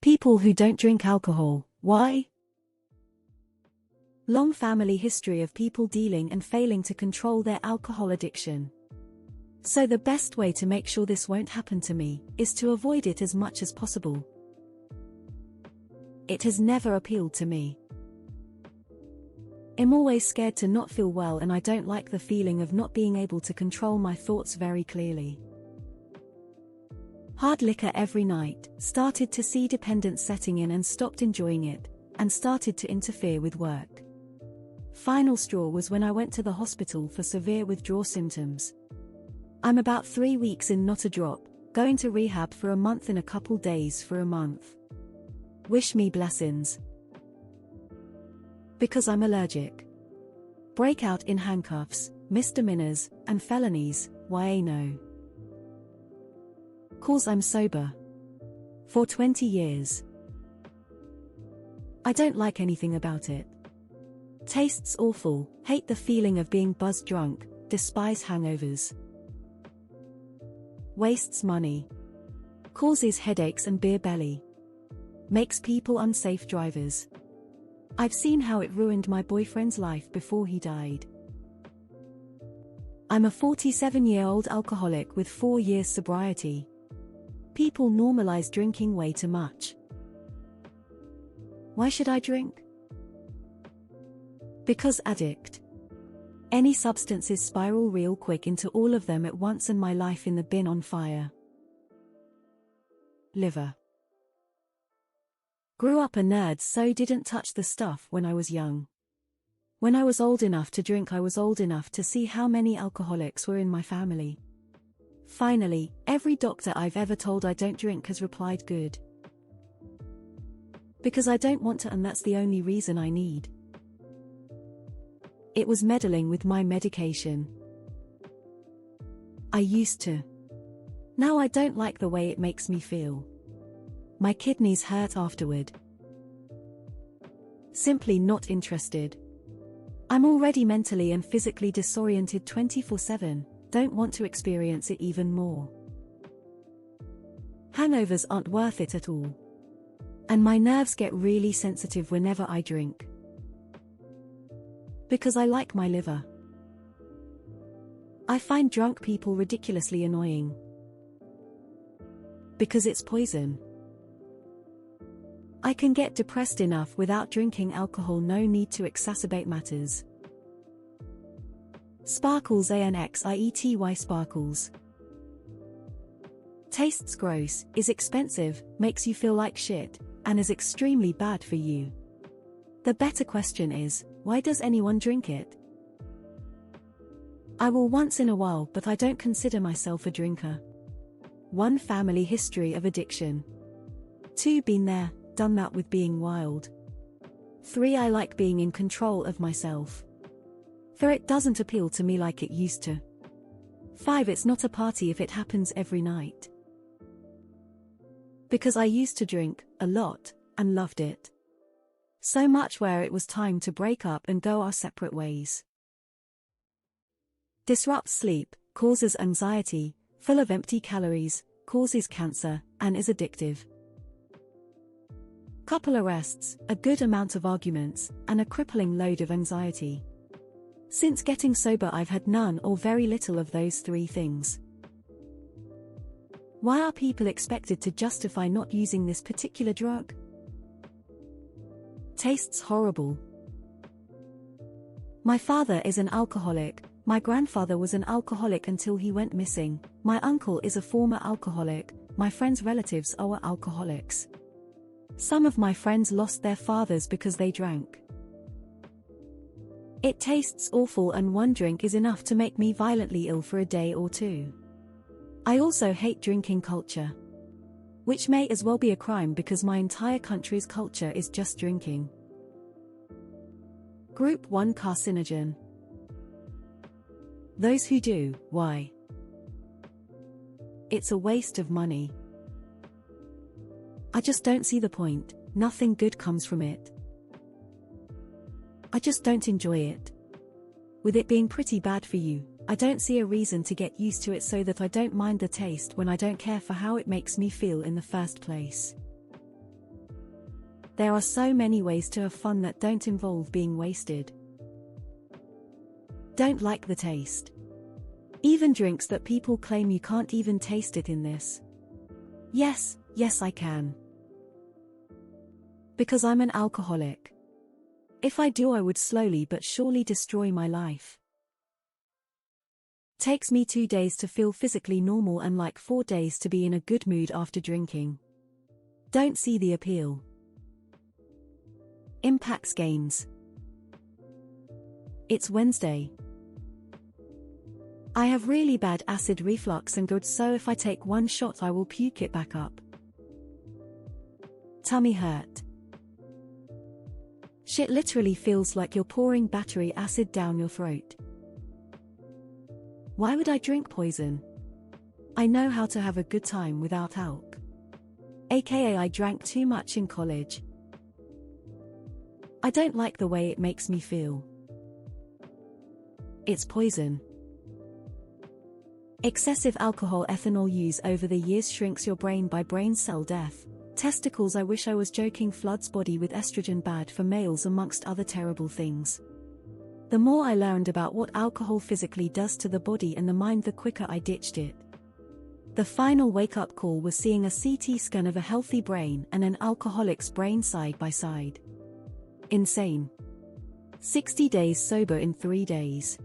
People who don't drink alcohol, why? Long family history of people dealing and failing to control their alcohol addiction. So the best way to make sure this won't happen to me is to avoid it as much as possible. It has never appealed to me. I'm always scared to not feel well, and I don't like the feeling of not being able to control my thoughts very clearly. Hard liquor every night, started to see dependence setting in and stopped enjoying it, and started to interfere with work. Final straw was when I went to the hospital for severe withdrawal symptoms. I'm about 3 weeks in, not a drop, going to rehab for a month in a couple days for a month. Wish me blessings. Because I'm allergic. Breakout in handcuffs, misdemeanors, and felonies, why no? Cause I'm sober. For 20 years. I don't like anything about it. Tastes awful, hate the feeling of being buzzed drunk, despise hangovers. Wastes money. Causes headaches and beer belly. Makes people unsafe drivers. I've seen how it ruined my boyfriend's life before he died. I'm a 47-year-old alcoholic with 4 years sobriety. People normalize drinking way too much. Why should I drink? Because addict. Any substances spiral real quick into all of them at once, and my life in the bin on fire. Liver. Grew up a nerd, so didn't touch the stuff when I was young. When I was old enough to drink, I was old enough to see how many alcoholics were in my family. Finally, every doctor I've ever told I don't drink has replied good. Because I don't want to, and that's the only reason I need. It was meddling with my medication. I used to. Now I don't like the way it makes me feel. My kidneys hurt afterward. Simply not interested. I'm already mentally and physically disoriented 24/7, don't want to experience it even more. Hangovers aren't worth it at all. And my nerves get really sensitive whenever I drink. Because I like my liver. I find drunk people ridiculously annoying. Because it's poison. I can get depressed enough without drinking alcohol, no need to exacerbate matters. Sparkles, anxiety sparkles. Tastes gross, is expensive, makes you feel like shit, and is extremely bad for you. The better question is, why does anyone drink it? I will once in a while, but I don't consider myself a drinker. 1. Family history of addiction. 2. Been there, done that with being wild. 3. I like being in control of myself. 4. It doesn't appeal to me like it used to. 5. It's not a party if it happens every night. Because I used to drink a lot and loved it. So much where it was time to break up and go our separate ways. Disrupts sleep, causes anxiety, full of empty calories, causes cancer, and is addictive. Couple arrests, a good amount of arguments, and a crippling load of anxiety. Since getting sober, I've had none or very little of those 3 things. Why are people expected to justify not using this particular drug? Tastes horrible. My father is an alcoholic, my grandfather was an alcoholic until he went missing, my uncle is a former alcoholic, my friends' relatives are alcoholics. Some of my friends lost their fathers because they drank. It tastes awful, and 1 drink is enough to make me violently ill for a day or 2. I also hate drinking culture. Which may as well be a crime because my entire country's culture is just drinking. Group 1 carcinogen. Those who do, why? It's a waste of money. I just don't see the point, nothing good comes from it. I just don't enjoy it. With it being pretty bad for you, I don't see a reason to get used to it so that I don't mind the taste when I don't care for how it makes me feel in the first place. There are so many ways to have fun that don't involve being wasted. Don't like the taste. Even drinks that people claim you can't even taste it in this. Yes, I can. Because I'm an alcoholic. If I do, I would slowly but surely destroy my life. Takes me 2 days to feel physically normal and like 4 days to be in a good mood after drinking. Don't see the appeal. Impacts gains. It's Wednesday. I have really bad acid reflux and GERD, so if I take 1 shot I will puke it back up. Tummy hurt. Shit literally feels like you're pouring battery acid down your throat. Why would I drink poison? I know how to have a good time without alc. AKA I drank too much in college. I don't like the way it makes me feel. It's poison. Excessive alcohol ethanol use over the years shrinks your brain by brain cell death. Testicles, I wish I was joking. Floods body with estrogen, bad for males, amongst other terrible things. The more I learned about what alcohol physically does to the body and the mind, the quicker I ditched it. The final wake-up call was seeing a CT scan of a healthy brain and an alcoholic's brain side by side. Insane. 60 days sober in 3 days.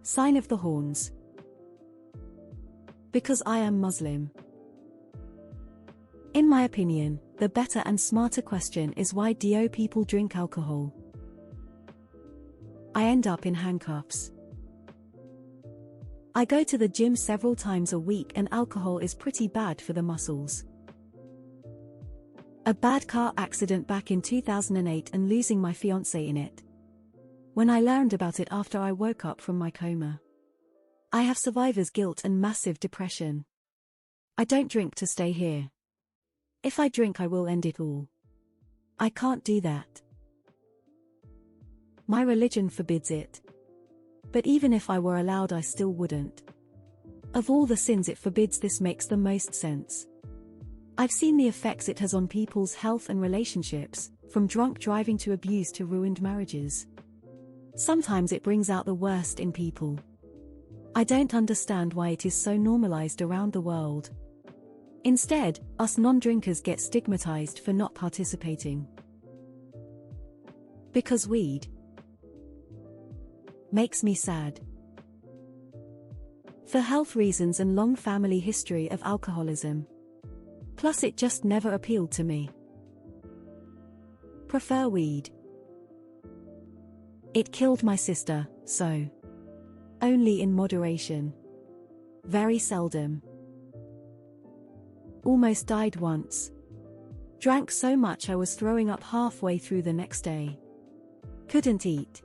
Sign of the horns. Because I am Muslim. In my opinion, the better and smarter question is, why do people drink alcohol? I end up in handcuffs. I go to the gym several times a week and alcohol is pretty bad for the muscles. A bad car accident back in 2008 and losing my fiancé in it. When I learned about it after I woke up from my coma. I have survivor's guilt and massive depression. I don't drink to stay here. If I drink, I will end it all. I can't do that. My religion forbids it. But even if I were allowed, I still wouldn't. Of all the sins it forbids, this makes the most sense. I've seen the effects it has on people's health and relationships, from drunk driving to abuse to ruined marriages. Sometimes it brings out the worst in people. I don't understand why it is so normalized around the world. Instead, us non-drinkers get stigmatized for not participating. Because weed makes me sad. For health reasons and long family history of alcoholism. Plus it just never appealed to me. Prefer weed. It killed my sister, so. Only in moderation. Very seldom. Almost died once. Drank so much I was throwing up halfway through the next day. Couldn't eat.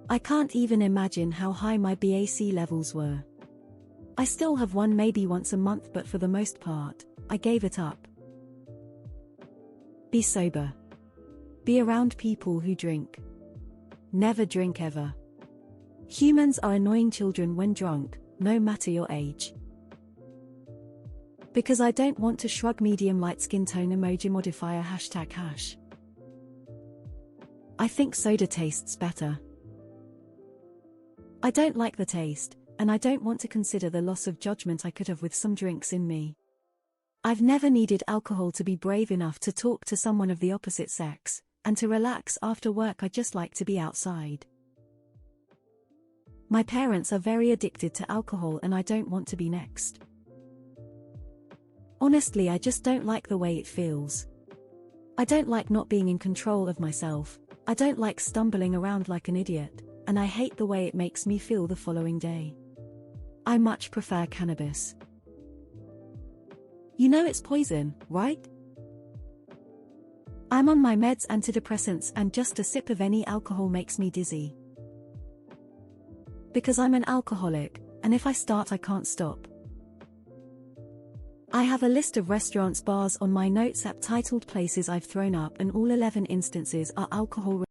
I can't even imagine how high my BAC levels were. I still have one maybe once a month, but for the most part, I gave it up. Be sober. Be around people who drink. Never drink ever. Humans are annoying children when drunk, no matter your age. Because I don't want to shrug. Medium light skin tone emoji modifier #hash. I think soda tastes better. I don't like the taste, and I don't want to consider the loss of judgment I could have with some drinks in me. I've never needed alcohol to be brave enough to talk to someone of the opposite sex, and to relax after work. I just like to be outside. My parents are very addicted to alcohol and I don't want to be next. Honestly, I just don't like the way it feels. I don't like not being in control of myself. I don't like stumbling around like an idiot, and I hate the way it makes me feel the following day. I much prefer cannabis. You know it's poison, right? I'm on my meds, antidepressants, and just a sip of any alcohol makes me dizzy. Because I'm an alcoholic, and if I start I can't stop. I have a list of restaurants, bars on my notes app titled Places I've Thrown Up, and all 11 instances are alcohol